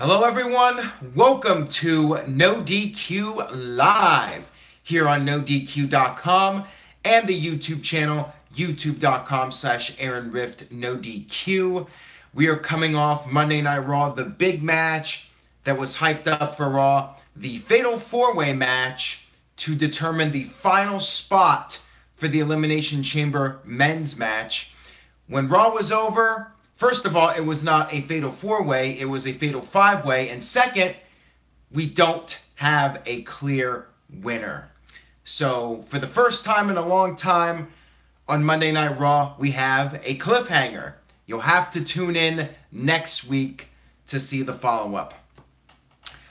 Hello everyone, welcome to NoDQ Live here on NoDQ.com and the YouTube channel youtube.com/AaronRiftNoDQ. We are coming off Monday Night Raw, the big match that was hyped up for Raw, the Fatal 4-Way match to determine the final spot for the Elimination Chamber men's match. When Raw was over, first of all, it was not a Fatal 4-Way, it was a Fatal 5-Way. And second, we don't have a clear winner. So, for the first time in a long time on Monday Night Raw, we have a cliffhanger. You'll have to tune in next week to see the follow-up.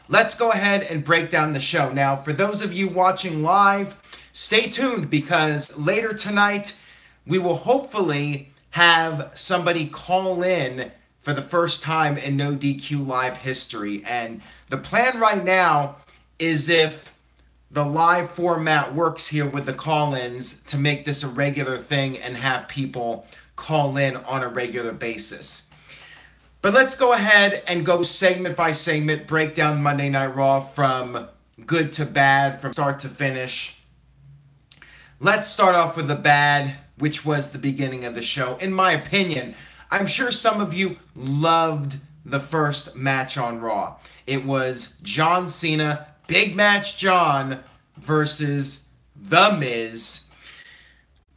Let's go ahead and break down the show. Now, for those of you watching live, stay tuned because later tonight, we will hopefully have somebody call in for the first time in NoDQ Live history. And the plan right now is, if the live format works here with the call-ins, to make this a regular thing and have people call in on a regular basis. But let's go ahead and go segment by segment, break down Monday Night Raw from good to bad, from start to finish. Let's start off with the bad, which was the beginning of the show. In my opinion, I'm sure some of you loved the first match on Raw. It was John Cena, Big Match John versus The Miz.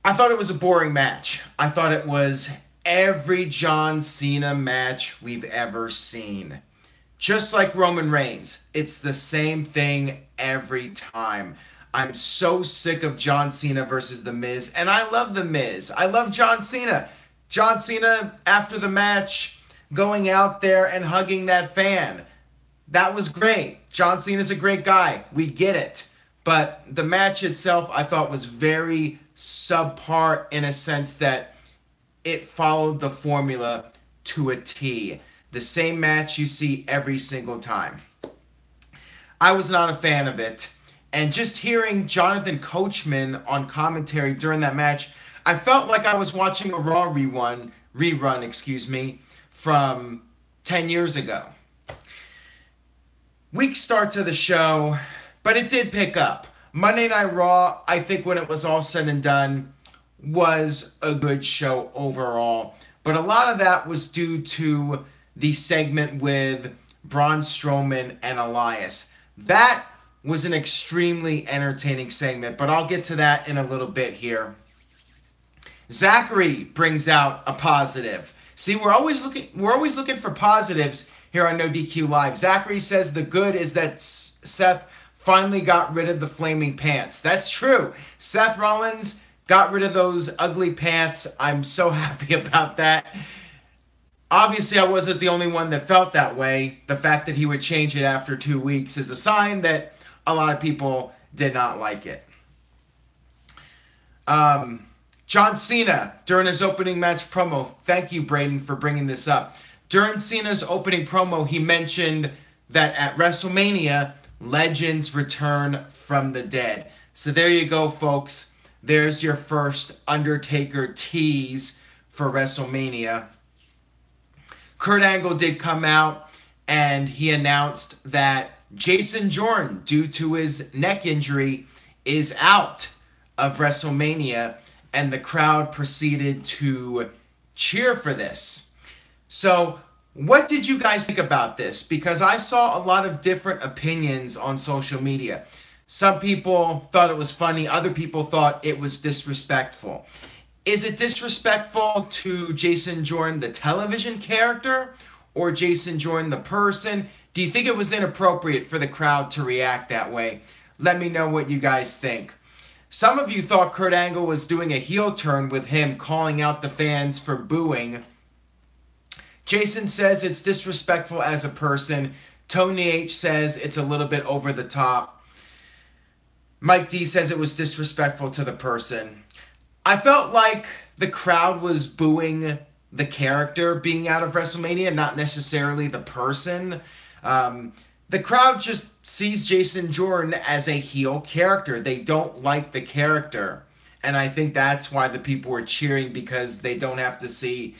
I thought it was a boring match. I thought it was every John Cena match we've ever seen. Just like Roman Reigns, it's the same thing every time. I'm so sick of John Cena versus The Miz, and I love The Miz. I love John Cena. John Cena, after the match, going out there and hugging that fan. That was great. John Cena's a great guy. We get it. But the match itself, I thought, was very subpar in a sense that it followed the formula to a T. The same match you see every single time. I was not a fan of it. And just hearing Jonathan Coachman on commentary during that match, I felt like I was watching a Raw rerun, from 10 years ago. Weak start to the show, but it did pick up. Monday Night Raw, I think when it was all said and done, was a good show overall. But a lot of that was due to the segment with Braun Strowman and Elias. That was an extremely entertaining segment, but I'll get to that in a little bit here. Zachary brings out a positive. See, we're always looking for positives here on NoDQ Live. Zachary says the good is that Seth finally got rid of the flaming pants. That's true. Seth Rollins got rid of those ugly pants. I'm so happy about that. Obviously, I wasn't the only one that felt that way. The fact that he would change it after 2 weeks is a sign that a lot of people did not like it. John Cena, during his opening match promo, thank you, Braden, for bringing this up. During Cena's opening promo, he mentioned that at WrestleMania, legends return from the dead. So there you go, folks. There's your first Undertaker tease for WrestleMania. Kurt Angle did come out, and he announced that Jason Jordan, due to his neck injury, is out of WrestleMania, and the crowd proceeded to cheer for this. So, what did you guys think about this? Because I saw a lot of different opinions on social media. Some people thought it was funny, other people thought it was disrespectful. Is it disrespectful to Jason Jordan, the television character, or Jason Jordan, the person? Do you think it was inappropriate for the crowd to react that way? Let me know what you guys think. Some of you thought Kurt Angle was doing a heel turn with him calling out the fans for booing. Jason says it's disrespectful as a person. Tony H says it's a little bit over the top. Mike D says it was disrespectful to the person. I felt like the crowd was booing the character being out of WrestleMania, not necessarily the person. The crowd just sees Jason Jordan as a heel character. They don't like the character. And I think that's why the people were cheering, because they don't have to see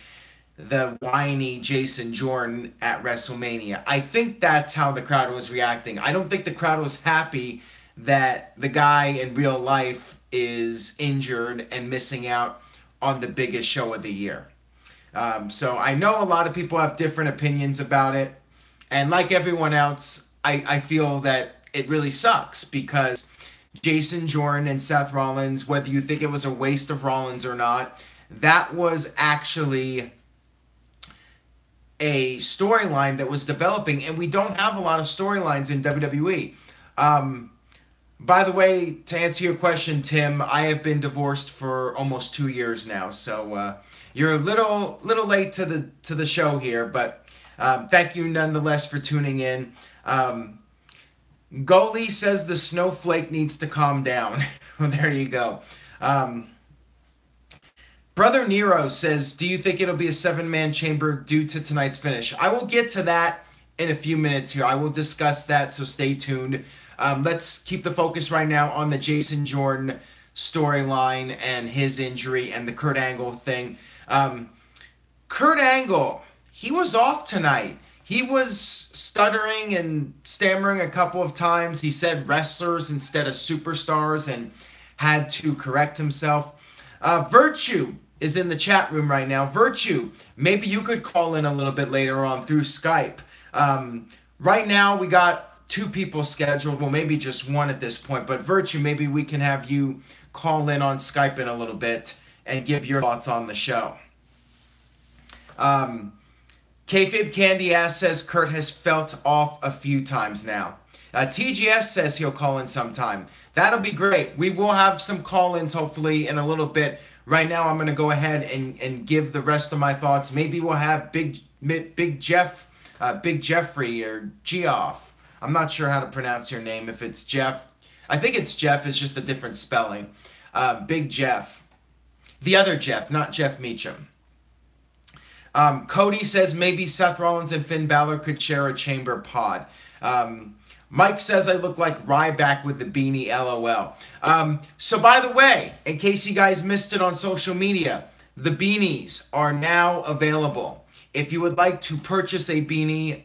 the whiny Jason Jordan at WrestleMania. I think that's how the crowd was reacting. I don't think the crowd was happy that the guy in real life is injured and missing out on the biggest show of the year. So I know a lot of people have different opinions about it. And like everyone else, I feel that it really sucks because Jason Jordan and Seth Rollins, whether you think it was a waste of Rollins or not, that was actually a storyline that was developing, and we don't have a lot of storylines in WWE. By the way, to answer your question, Tim, I have been divorced for almost 2 years now, so you're a little late to the show here, but thank you nonetheless for tuning in. Goalie says the snowflake needs to calm down. Well, there you go. Brother Nero says, do you think it'll be a 7-man chamber due to tonight's finish? I will get to that in a few minutes here. I will discuss that, so stay tuned. Let's keep the focus right now on the Jason Jordan storyline and his injury and the Kurt Angle thing. Kurt Angle, he was off tonight. He was stuttering and stammering a couple of times. He said wrestlers instead of superstars and had to correct himself. Virtue is in the chat room right now. Virtue, maybe you could call in a little bit later on through Skype. Right now we got 2 people scheduled. Well, maybe just 1 at this point. But Virtue, maybe we can have you call in on Skype in a little bit and give your thoughts on the show. Kayfabe Candy Ass says Kurt has felt off a few times now. TGS says he'll call in sometime. That'll be great. We will have some call-ins hopefully in a little bit. Right now I'm going to go ahead and give the rest of my thoughts. Maybe we'll have Big Jeffrey or Geoff. I'm not sure how to pronounce your name. If it's Jeff, I think it's Jeff. It's just a different spelling. Big Jeff. The other Jeff, not Jeff Meacham. Cody says maybe Seth Rollins and Finn Balor could share a chamber pod. Mike says I look like Ryback with the beanie, LOL. So by the way, in case you guys missed it on social media, the beanies are now available. If you would like to purchase a beanie,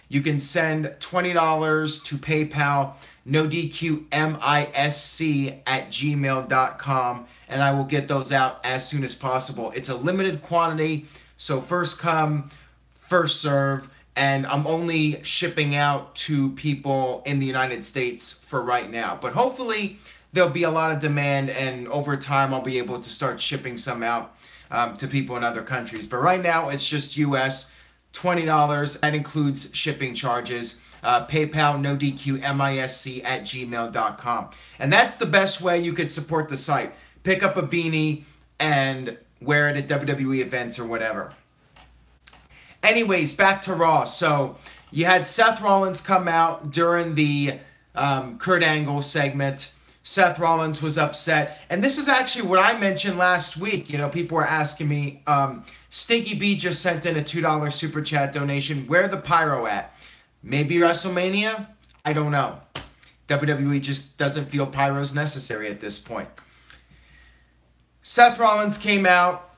you can send $20 to PayPal, NoDQMISC@gmail.com, and I will get those out as soon as possible. It's a limited quantity, so first come, first serve. And I'm only shipping out to people in the United States for right now. But hopefully there'll be a lot of demand, and over time I'll be able to start shipping some out to people in other countries. But right now it's just US, $20. That includes shipping charges. PayPal, NoDQMISC@gmail.com. And that's the best way you could support the site. Pick up a beanie and wear it at WWE events or whatever. Anyways, back to Raw. So you had Seth Rollins come out during the Kurt Angle segment. Seth Rollins was upset. And this is actually what I mentioned last week. You know, people were asking me, Stinky B just sent in a $2 super chat donation. Where the pyro at? Maybe WrestleMania? I don't know. WWE just doesn't feel pyro's necessary at this point. Seth Rollins came out,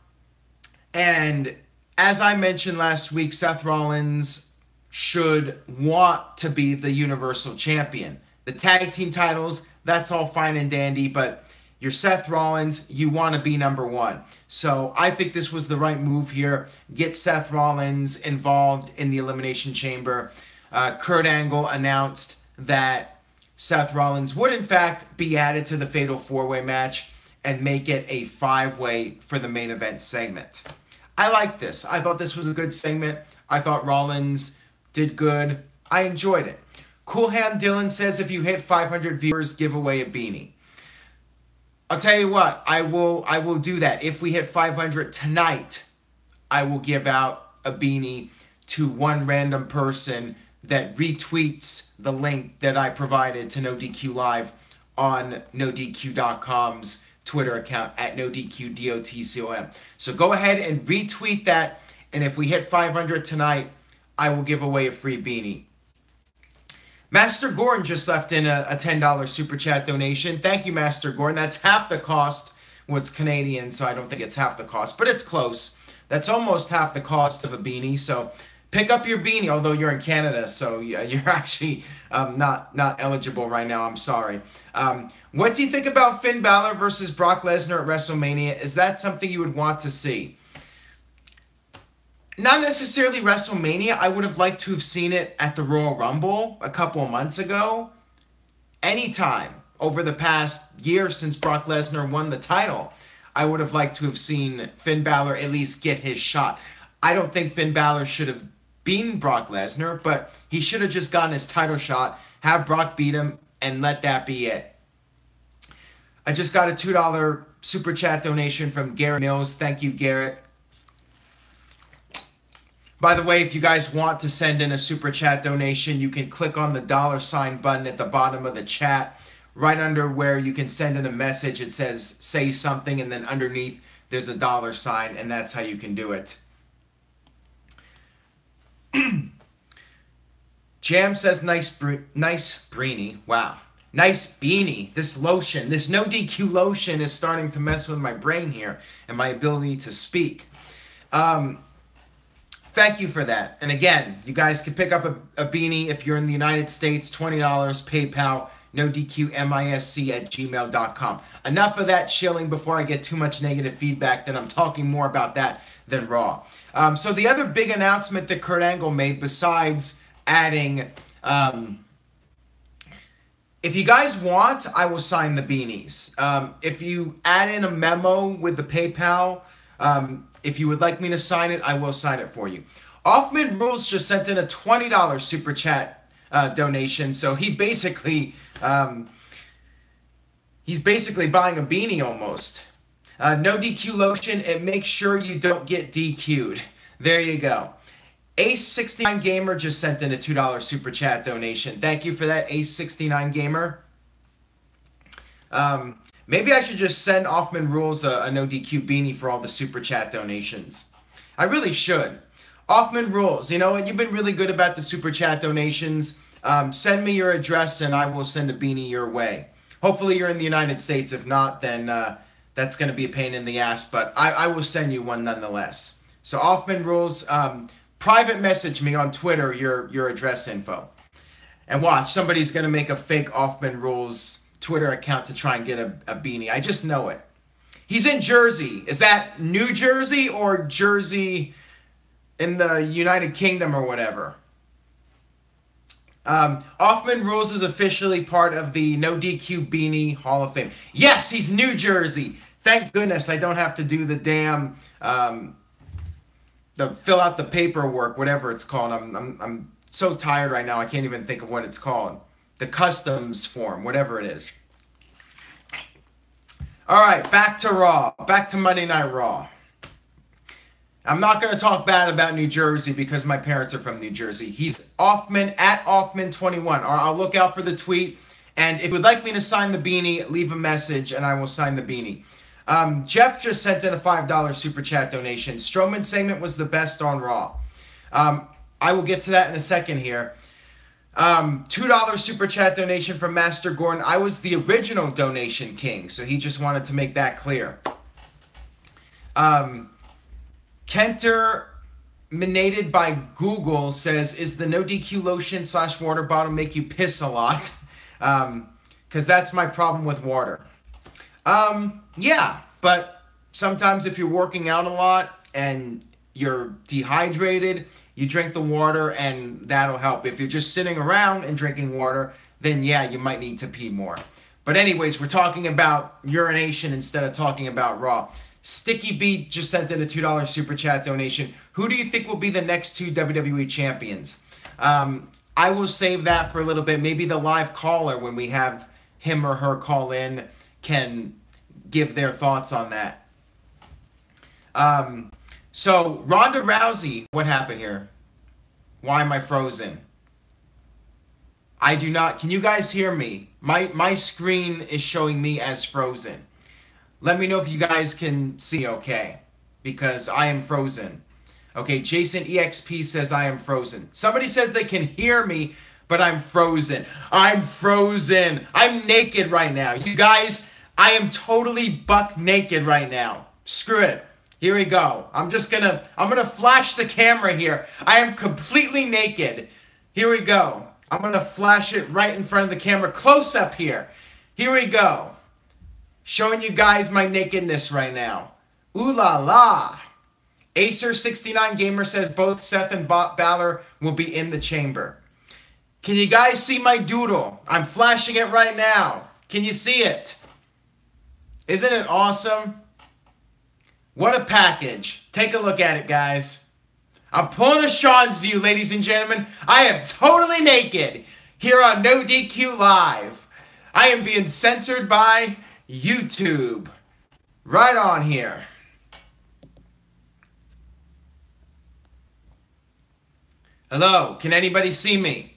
and as I mentioned last week, Seth Rollins should want to be the Universal Champion. The tag team titles, that's all fine and dandy, but you're Seth Rollins, you want to be #1. So I think this was the right move here. Get Seth Rollins involved in the Elimination Chamber. Kurt Angle announced that Seth Rollins would in fact be added to the Fatal 4-Way match and make it a 5-way for the main event segment. I like this. I thought this was a good segment. I thought Rollins did good. I enjoyed it. Cool Hand Dylan says if you hit 500 viewers, give away a beanie. I'll tell you what, I will do that. If we hit 500 tonight, I will give out a beanie to one random person that retweets the link that I provided to NoDQ Live on NoDQ.com's Twitter account at NoDQDOTCOM. So go ahead and retweet that, and if we hit 500 tonight, I will give away a free beanie. Master Gordon just left in a $10 super chat donation. Thank you, Master Gordon. That's half the cost. Well, it's Canadian, so I don't think it's half the cost, but it's close. That's almost half the cost of a beanie. So pick up your beanie, although you're in Canada, so you're actually not eligible right now. I'm sorry. What do you think about Finn Balor versus Brock Lesnar at WrestleMania? Is that something you would want to see? Not necessarily WrestleMania. I would have liked to have seen it at the Royal Rumble a couple of months ago. Anytime over the past year since Brock Lesnar won the title, I would have liked to have seen Finn Balor at least get his shot. I don't think Finn Balor should have beaten Brock Lesnar, but he should have just gotten his title shot, have Brock beat him, and let that be it. I just got a $2 super chat donation from Garrett Mills. Thank you, Garrett. By the way, if you guys want to send in a super chat donation, you can click on the $ button at the bottom of the chat. Right under where you can send in a message, it says say something, and then underneath there's a $, and that's how you can do it. Jam says nice Breenie. Wow. Nice beanie. This lotion, this NoDQ lotion is starting to mess with my brain here and my ability to speak. Thank you for that. And again, you guys can pick up a beanie if you're in the United States, $20, PayPal, NoDQMISC@gmail.com. Enough of that shilling before I get too much negative feedback that I'm talking more about that than Raw. So the other big announcement that Kurt Angle made, besides adding, if you guys want, I will sign the beanies. If you add in a memo with the PayPal, if you would like me to sign it, I will sign it for you. Offman Rules just sent in a $20 super chat donation, so he basically he's basically buying a beanie almost. No DQ lotion, it makes sure you don't get DQ'd. There you go. Ace69 Gamer just sent in a $2 super chat donation. Thank you for that, Ace69 Gamer. Maybe I should just send Offman Rules a no DQ beanie for all the super chat donations. I really should. Offman Rules, you know what? You've been really good about the super chat donations. Send me your address and I will send a beanie your way. Hopefully you're in the United States. If not, then that's going to be a pain in the ass, but I will send you one nonetheless. So Offman Rules, private message me on Twitter your address info. And watch, somebody's going to make a fake Offman Rules Twitter account to try and get a beanie. I just know it. He's in Jersey. Is that New Jersey or Jersey in the United Kingdom or whatever? Offman Rules is officially part of the No DQ Beanie Hall of Fame. Yes, he's New Jersey. Thank goodness I don't have to do the damn fill out the paperwork, whatever it's called. I'm so tired right now. I can't even think of what it's called. The customs form, whatever it is. All right, back to Raw. Back to Monday Night Raw. I'm not going to talk bad about New Jersey because my parents are from New Jersey. He's Offman at Offman21. I'll look out for the tweet. And if you'd like me to sign the beanie, leave a message and I will sign the beanie. Jeff just sent in a $5 super chat donation. Strowman's segment was the best on Raw. I will get to that in a second here. $2 super chat donation from Master Gordon. I was the original donation king, so he just wanted to make that clear. Kenter Minated by Google says, is the no DQ lotion / water bottle make you piss a lot? Because that's my problem with water. Yeah, but sometimes if you're working out a lot and you're dehydrated, you drink the water and that'll help. If you're just sitting around and drinking water, then yeah, you might need to pee more. But anyways, we're talking about urination instead of talking about Raw. Sticky Beat just sent in a $2 super chat donation. Who do you think will be the next 2 WWE champions? I will save that for a little bit. Maybe the live caller, when we have him or her call in, can give their thoughts on that. So, Ronda Rousey, what happened here? Why am I frozen? I do not, can you guys hear me? My screen is showing me as frozen. Let me know if you guys can see okay, because I am frozen. Okay, Jason EXP says I am frozen. Somebody says they can hear me, but I'm frozen. I'm frozen. I'm naked right now. You guys, I am totally buck naked right now. Screw it. Here we go. I'm gonna flash the camera here. I am completely naked. Here we go. I'm gonna flash it right in front of the camera. Close up here. Here we go. Showing you guys my nakedness right now. Ooh la la. Acer69 Gamer says both Seth and Balor will be in the chamber. Can you guys see my doodle? I'm flashing it right now. Can you see it? Isn't it awesome? What a package. Take a look at it, guys. I'm pulling a Sean's view, ladies and gentlemen. I am totally naked here on NoDQ Live. I am being censored by YouTube. Right on here. Hello, can anybody see me?